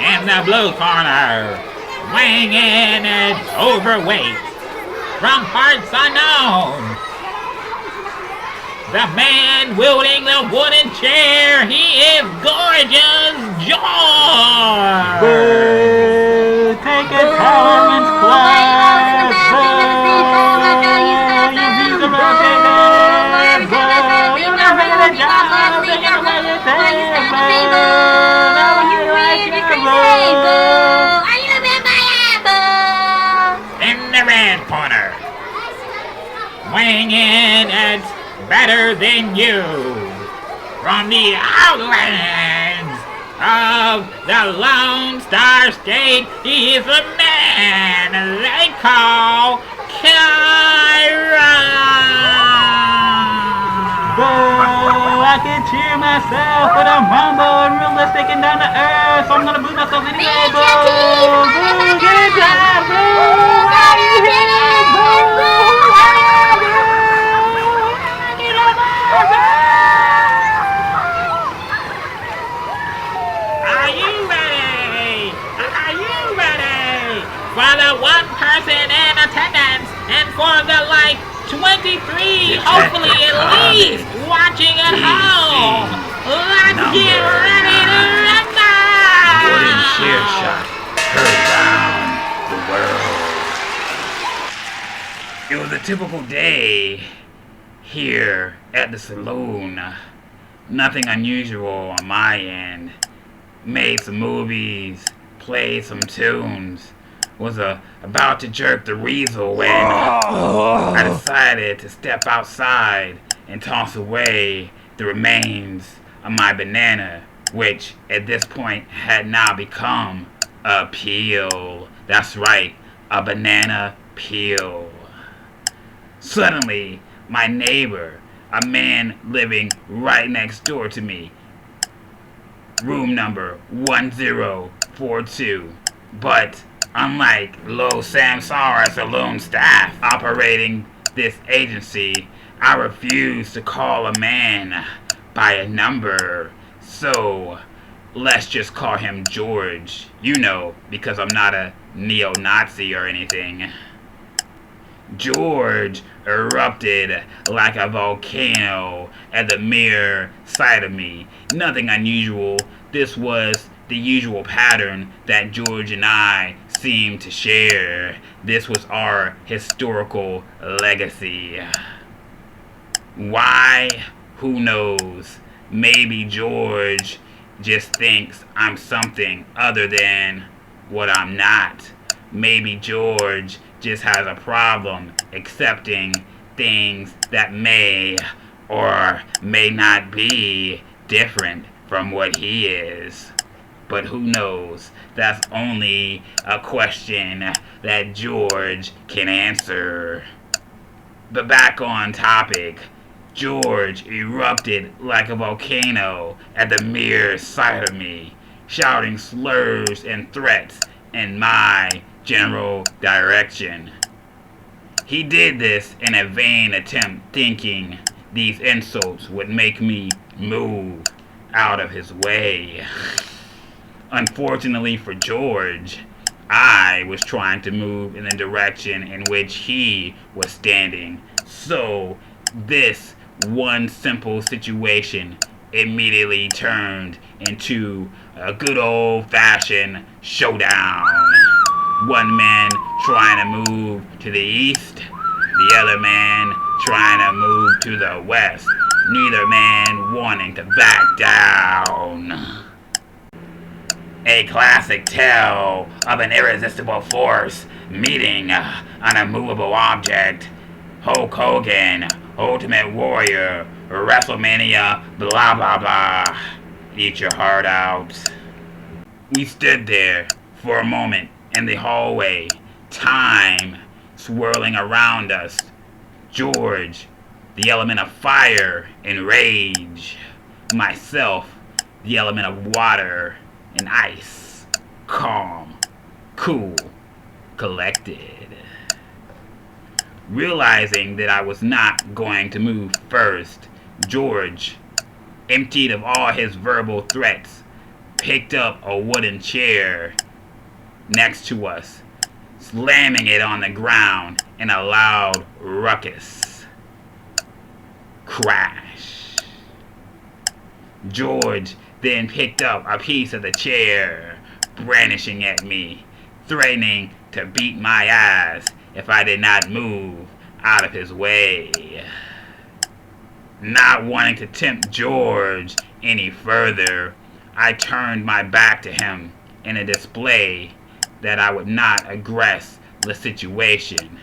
In the blue corner, weighing in at overweight, from parts unknown, the man wielding the wooden chair, he is gorgeous George! Boo! Take a tolerance class! Boo! You piece of rocket! Boo! You're not making a job! Taking away your thing! Boo! Now you like it! Boo! Are you a vampire? Boo! In the red corner, weighing in at better than you, from the outlands of the Lone Star State, he is a man they call Kyra. Boo! I can cheer myself, but I'm humble and realistic and down to earth, so I'm gonna boo myself anyway. Boo! Boo! Get a job! Boo! Why are you here? Boo! Why are you here? Get a job! Are you ready? Are you ready for the one person in attendance and for the 23, hopefully at least, watching at home? Let's get ready to rumble! Wooden shear shot heard round the world. It was a typical day here at the saloon. Nothing unusual on my end. Made some movies, played some tunes, was about to jerk the weasel when I decided to step outside and toss away the remains of my banana, which at this point had now become a peel. That's right, a banana peel. Suddenly, my neighbor, a man living right next door to me, room number 1042, but unlike Low Samsara saloon staff operating this agency, I refuse to call a man by a number, so let's just call him George, because I'm not a neo-Nazi or anything. George erupted like a volcano at the mere sight of me. Nothing unusual. This was the usual pattern that George and I seemed to share. This was our historical legacy. Why? Who knows? Maybe George just thinks I'm something other than what I'm not. Maybe George just has a problem accepting things that may or may not be different from what he is. But who knows? That's only a question that George can answer. But back on topic, George erupted like a volcano at the mere sight of me, shouting slurs and threats in my general direction. He did this in a vain attempt, thinking these insults would make me move out of his way. Unfortunately for George, I was trying to move in the direction in which he was standing. So this one simple situation immediately turned into a good old-fashioned showdown. One man trying to move to the east, the other man trying to move to the west, neither man wanting to back down. A classic tale of an irresistible force meeting an immovable object. Hulk Hogan, Ultimate Warrior, WrestleMania, blah blah blah. Eat your heart out. We stood there for a moment in the hallway, time swirling around us. George, the element of fire and rage. Myself, the element of water and ice. Calm, cool, collected. Realizing that I was not going to move first, George, emptied of all his verbal threats, picked up a wooden chair next to us, slamming it on the ground in a loud ruckus. Crash. George then picked up a piece of the chair, brandishing at me, threatening to beat my ass if I did not move out of his way. Not wanting to tempt George any further, I turned my back to him in a display that I would not aggress the situation.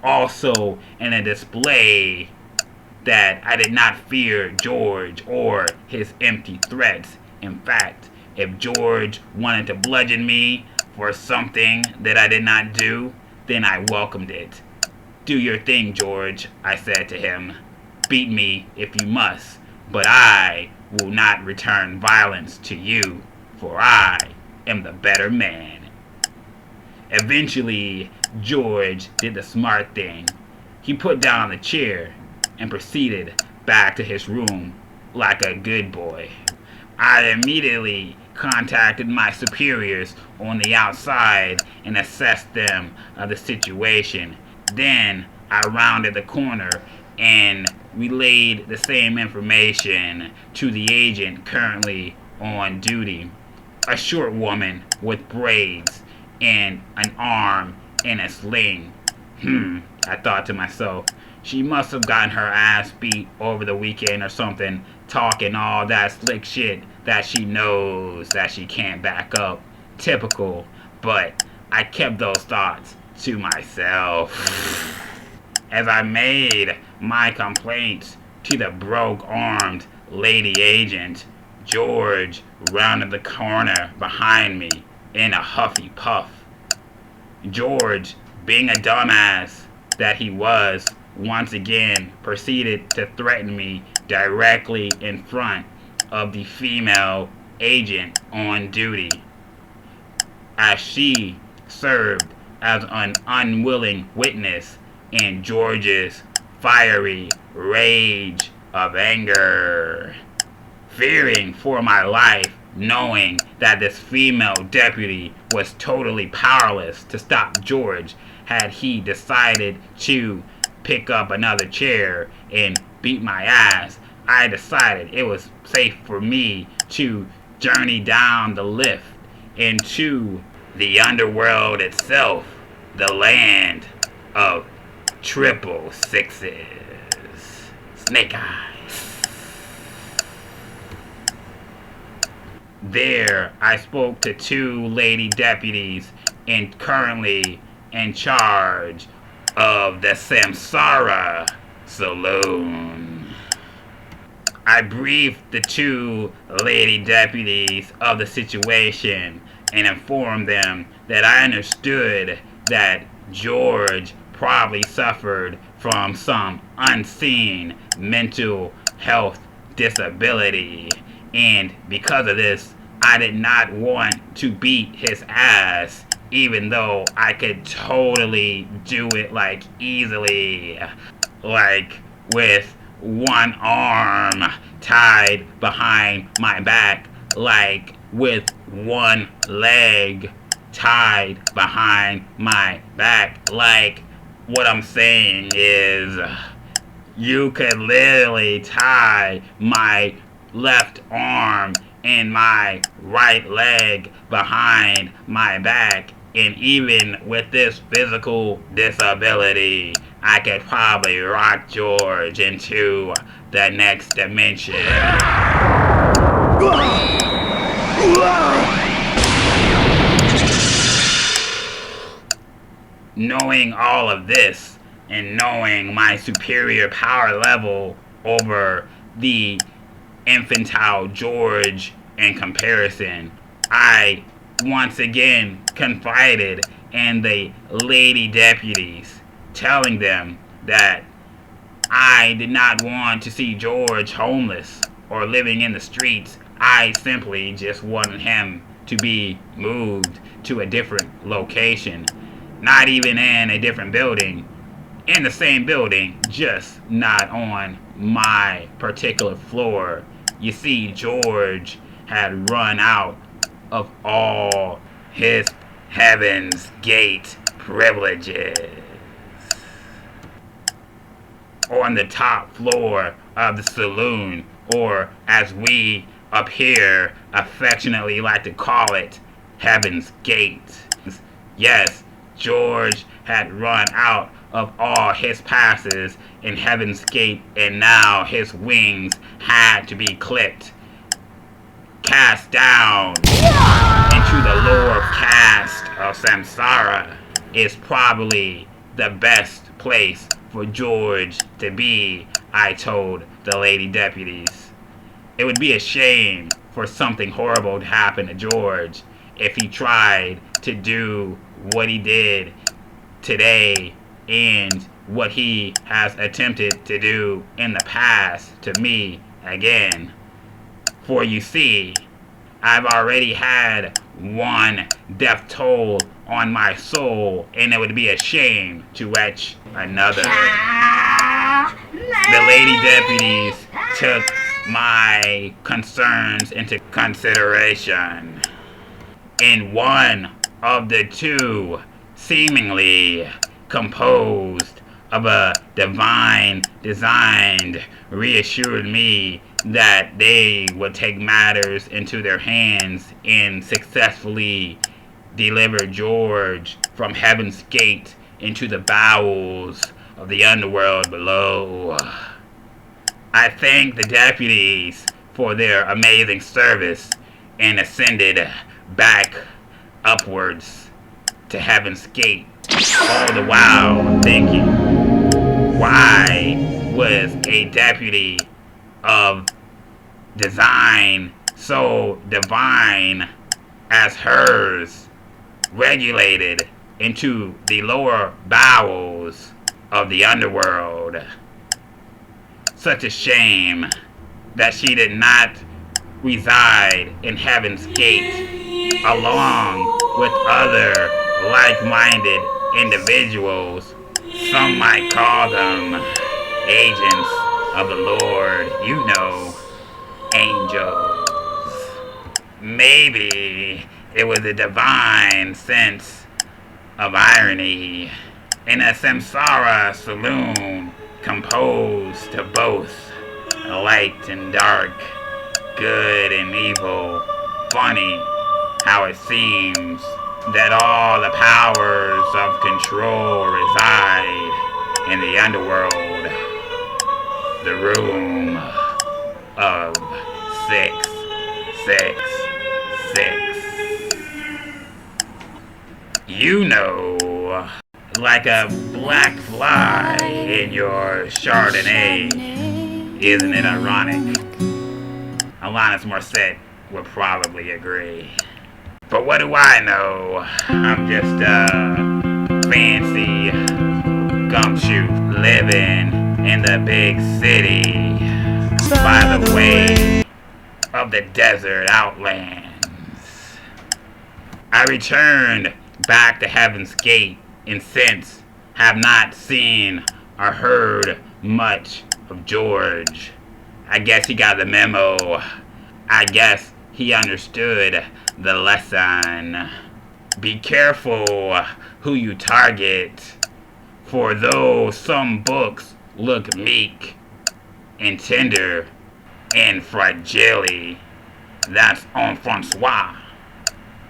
Also in a display that I did not fear George or his empty threats. In fact, if George wanted to bludgeon me for something that I did not do, then I welcomed it. Do your thing, George, I said to him. Beat me if you must, but I will not return violence to you, for I am the better man. Eventually, George did the smart thing. He put down the chair and proceeded back to his room like a good boy. I immediately contacted my superiors on the outside and assessed them of the situation. Then I rounded the corner and relayed the same information to the agent currently on duty. A short woman with braids and an arm in a sling. I thought to myself, she must have gotten her ass beat over the weekend or something, talking all that slick shit that she knows that she can't back up. Typical, but I kept those thoughts to myself. As I made my complaints to the broke-armed lady agent, George rounded the corner behind me in a huffy puff. George, being a dumbass that he was, once again proceeded to threaten me directly in front of the female agent on duty, as she served as an unwilling witness in George's fiery rage of anger. Fearing for my life, knowing that this female deputy was totally powerless to stop George had he decided to pick up another chair and beat my ass, I decided it was safe for me to journey down the lift into the underworld itself, the land of triple sixes. Snake Eyes. There, I spoke to two lady deputies and currently in charge of the Samsara Saloon. I briefed the two lady deputies of the situation and informed them that I understood that George probably suffered from some unseen mental health disability, and because of this, I did not want to beat his ass, even though I could totally do it like easily, like with one arm tied behind my back, like with one leg tied behind my back. Like, what I'm saying is, you could literally tie my left arm and my right leg behind my back, and even with this physical disability, I could probably rock George into the next dimension. Knowing all of this, and knowing my superior power level over the infantile George in comparison, I once again confided in the lady deputies, telling them that I did not want to see George homeless or living in the streets. I simply just wanted him to be moved to a different location, not even in a different building, in the same building, just not on my particular floor. You see, George had run out of all his Heaven's Gate privileges. On the top floor of the saloon, or as we up here affectionately like to call it, Heaven's Gate. Yes, George had run out of all his passes in Heaven's Gate, and now his wings had to be clipped, cast down into the lower caste of Samsara. Is probably the best place for George to be, I told the lady deputies. It would be a shame for something horrible to happen to George if he tried to do what he did today and what he has attempted to do in the past to me again. For you see, I've already had one death toll on my soul, and it would be a shame to etch another. The lady deputies took my concerns into consideration. In one of the two, seemingly composed of a divine design, reassured me that they would take matters into their hands and successfully deliver George from Heaven's Gate into the bowels of the underworld below. I thank the deputies for their amazing service and ascended back upwards to Heaven's Gate, all the while thinking, why was a deputy of design so divine as hers regulated into the lower bowels of the underworld? Such a shame that she did not reside in Heaven's Gate along with other like-minded individuals. Some might call them agents of the Lord, you know, angels. Maybe it was a divine sense of irony in a samsara saloon composed of both light and dark, good and evil. Funny how it seems that all the powers of control reside in the underworld, the room of 666. You know, like a black fly in your Chardonnay. Isn't it ironic? Alanis Morissette would probably agree. But what do I know? I'm just a fancy gumshoe living in the big city by the way of the desert outlands. I returned back to Heaven's Gate and since have not seen or heard much of George. I guess he got the memo. I guess he understood the lesson. Be careful who you target, for though some books look meek and tender and fragile, that's en Francois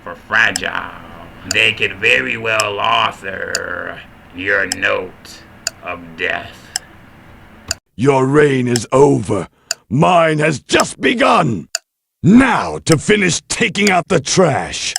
for fragile. They could very well author your note of death. Your reign is over. Mine has just begun. Now to finish taking out the trash.